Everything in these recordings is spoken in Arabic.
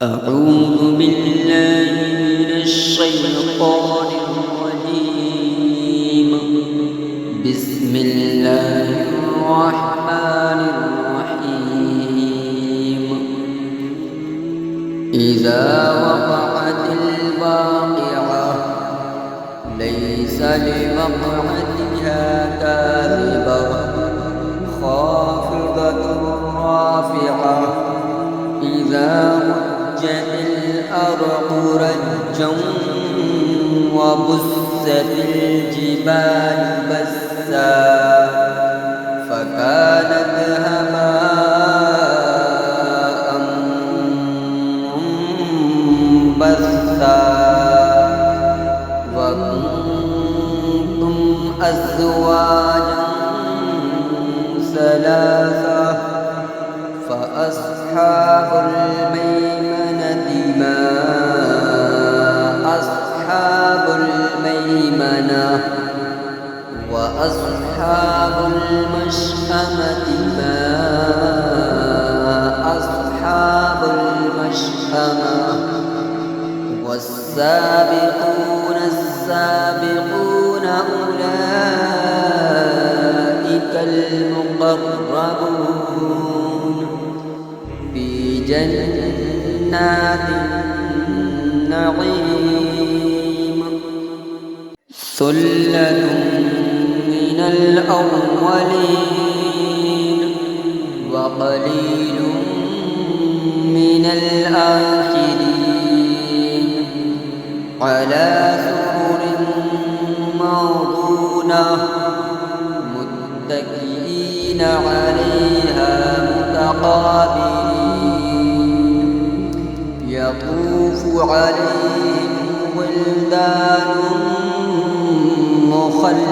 أعوذ بالله من الشيطان الرجيم. بسم الله الرحمن الرحيم. إذا وقعت الواقعة ليس لوقعتها كاذبة خافضة رافعة إذا رجت الأرض رجا وبست الجبال بسا فكانت هباء منبثا وكنتم أزواجا ثلاثة فأصحاب الميمنة ما أصحاب الميمنة وأصحاب المشأمة ما أصحاب المشأمة والسابقون السابقون أولئك المقربون في جنات النعيم. ثلة من الأولين وقليل من الآخرين على سرر موضونة متكئين عليها متقابلين يطوف عليهم ولدان مخلدون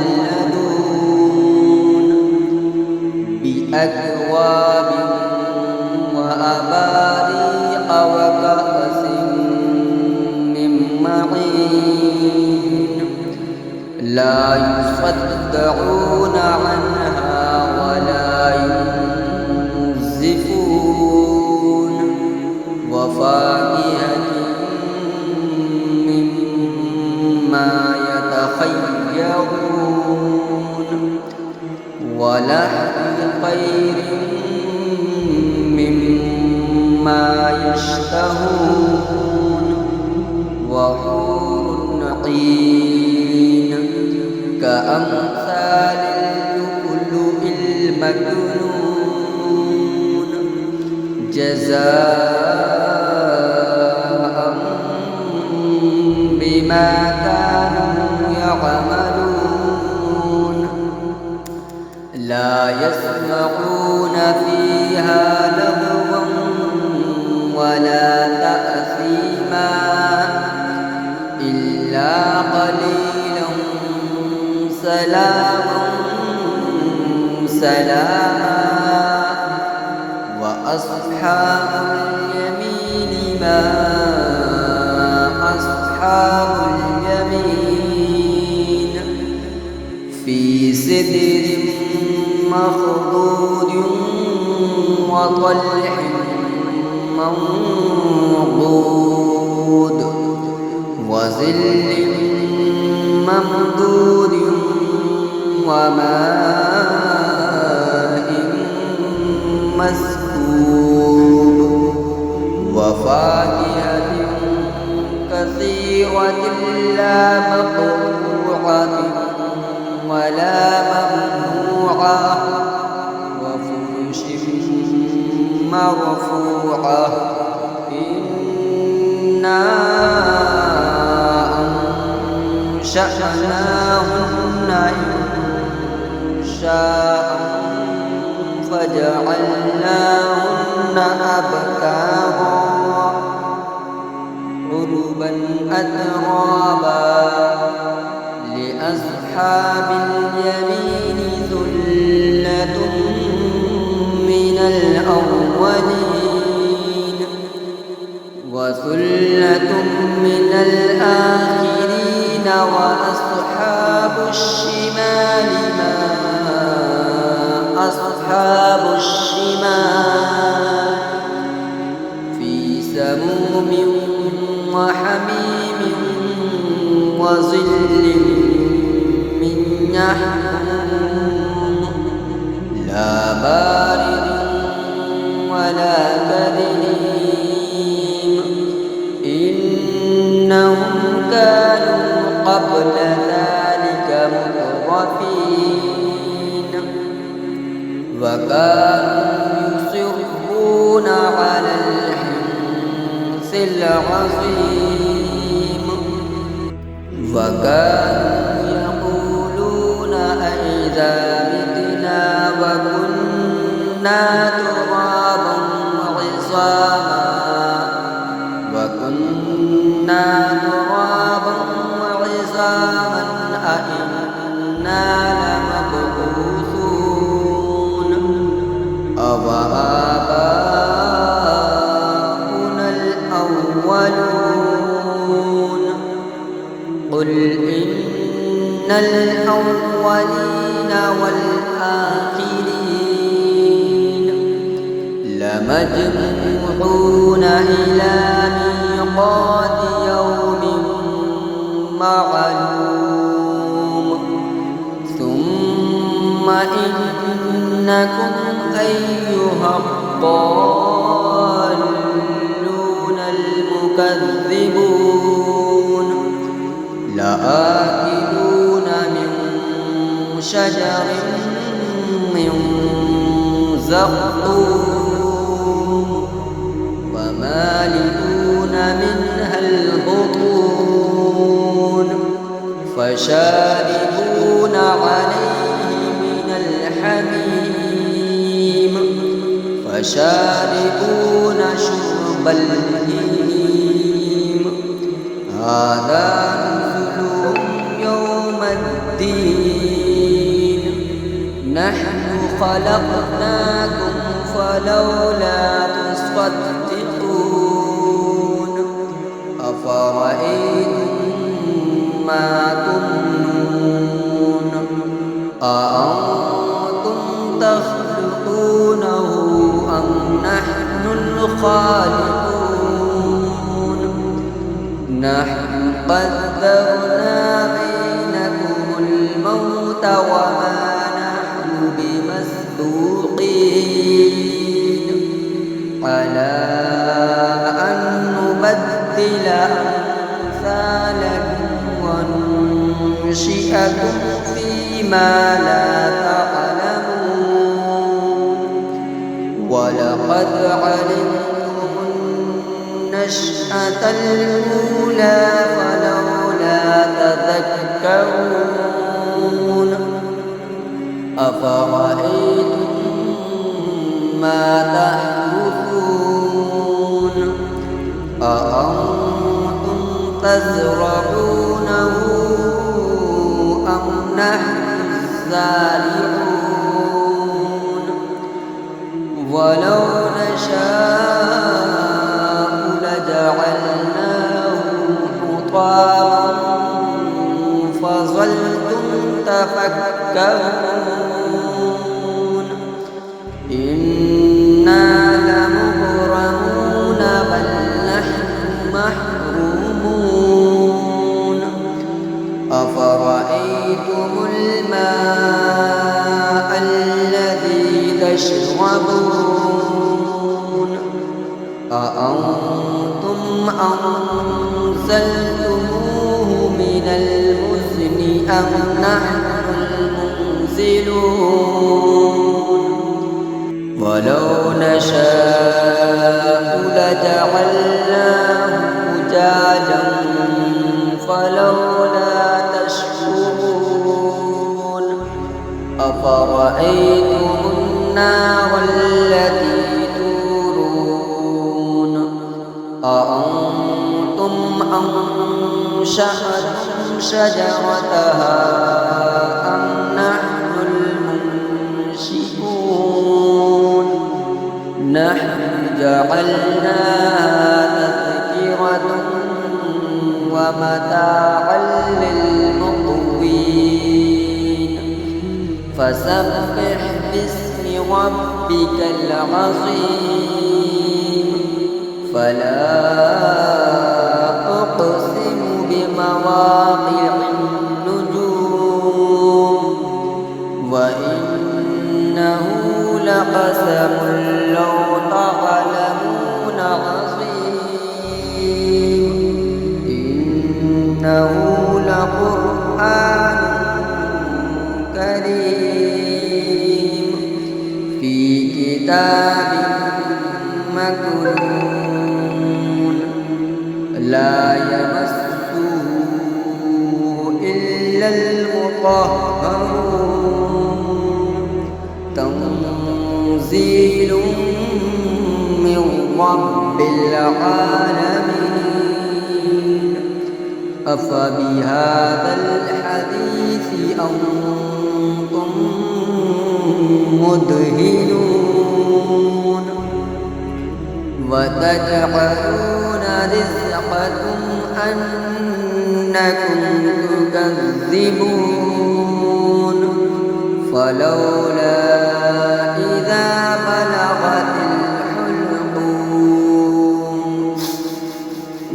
بأكواب وأباريق وكأس من معين لا يصدعون عنها ولا ينزفون وفاكهة مما يتخيرون ولحم طير مما يشتهون وحور عين كأمثال اللؤلؤ المكنون جزاء بما كانوا يعملون لا يسمعون فيها لغوا ولا تأثيما إلا قليلا سلاما سلاما وأصحاب اليمين ما أصحاب اليمين في سدر مخضود وطلح منضود وظل ممدود وماء مسكوب وفاكهة كثيرة لا مقطوعة ولا ممنوعة وفرش مرفوعة إنا أنشأناهن إنشاء فجعلناهن أبكارا عربا أترابا لأصحاب اليمين ثلة من الأولين وثلة من الآخرين وأصحاب الشمال ما أصحاب الشمال في سموم مسموم وحميم وظل من يحموم لا بارد ولا كريم إنهم كانوا قبل ذلك مترفين وكانوا يصرون على الحنث العظيم وكانوا يقولون أئذا متنا وكنا ترابا وعظاما أئنا لمبعوثون أوآباؤنا الأولون قل إن الأولين والآخرين لمجموعون إلى ميقات يوم معلوم ثم إنكم أيها الضالون المكذبون لآكلون من شجر من زقوم ومالئون منها البطون فشاربون عليه من الحميم فشاربون شرب الهيم هذا نزلهم يوم الدين نحن خلقناكم فلولا تصدقون أفرأيتم ما تمنون أأنتم تخلقونه أم نحن الخالقون نحن قدرنا بينكم الموت وما نحن بمسبوقين على أن نبدل أمثالكم وننشئكم فيما لا تعلمون ولقد علمتم النشأة الأولى فلولا تذكرون أفرأيتم ما تحرثون أأنتم تزرعونه أم نحن الزارعون ولو نشاء لجعلناه حطاما فظلتم تفكرون إنا لمغرمون بل نحن محرومون أفرأيتم الماء الذي تشربون أأنتم أنزلتموه من المزن أم نحن المنزلون ولو نشاء لجعلناه أجاجا فلولا تشكرون أفرأيتم النار التي تورون أأنتم أنشأتم شجرتها أم نحن المنشئون نحن جعلناها تذكرة ومتاعا للمقوين فسبح باسم ربك العظيم فلا أقسم بمواقع النجوم وإنه لقسم لو تعلمون عظيم إنه لقرآن كريم في كتاب مكنون لا يمسه إلا المطهرون تنزيل من رب العالمين أفبهذا الحديث أنتم مدهنون وتجعلون رزقكم أنكم تكذبون فلولا إذا بلغت الحلقوم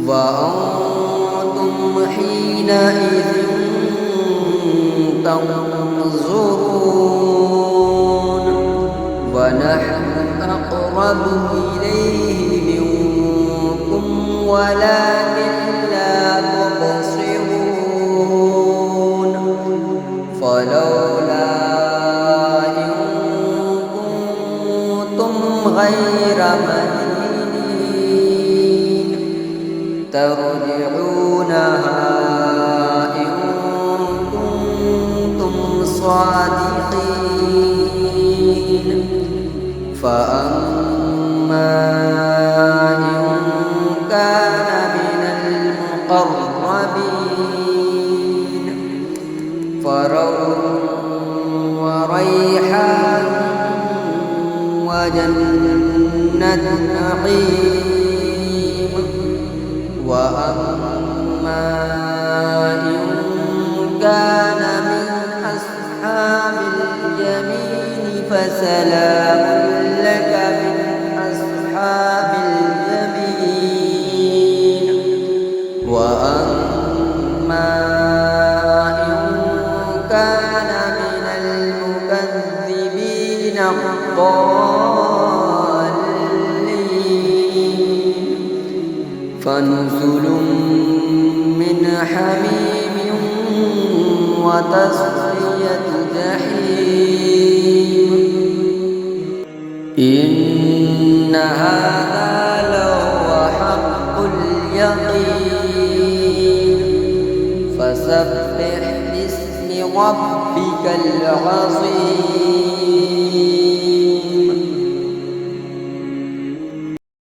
وأنتم حينئذ تنظرون ونحن أقرب إليه منكم ولكن لا تبصرون فلولا إن كنتم غير مدينين ترجعونها إن كنتم صادقين فأما إن كان من المقربين فروح وريحان وجنة نعيم وأما إن كان من أصحاب اليمين فسلام لك من أصحاب اليمين وأما إن كان من المكذبين الضالين فنزل من حميم وتصفية جحيم إن هذا لهو حق اليقين فسبح باسم ربك العظيم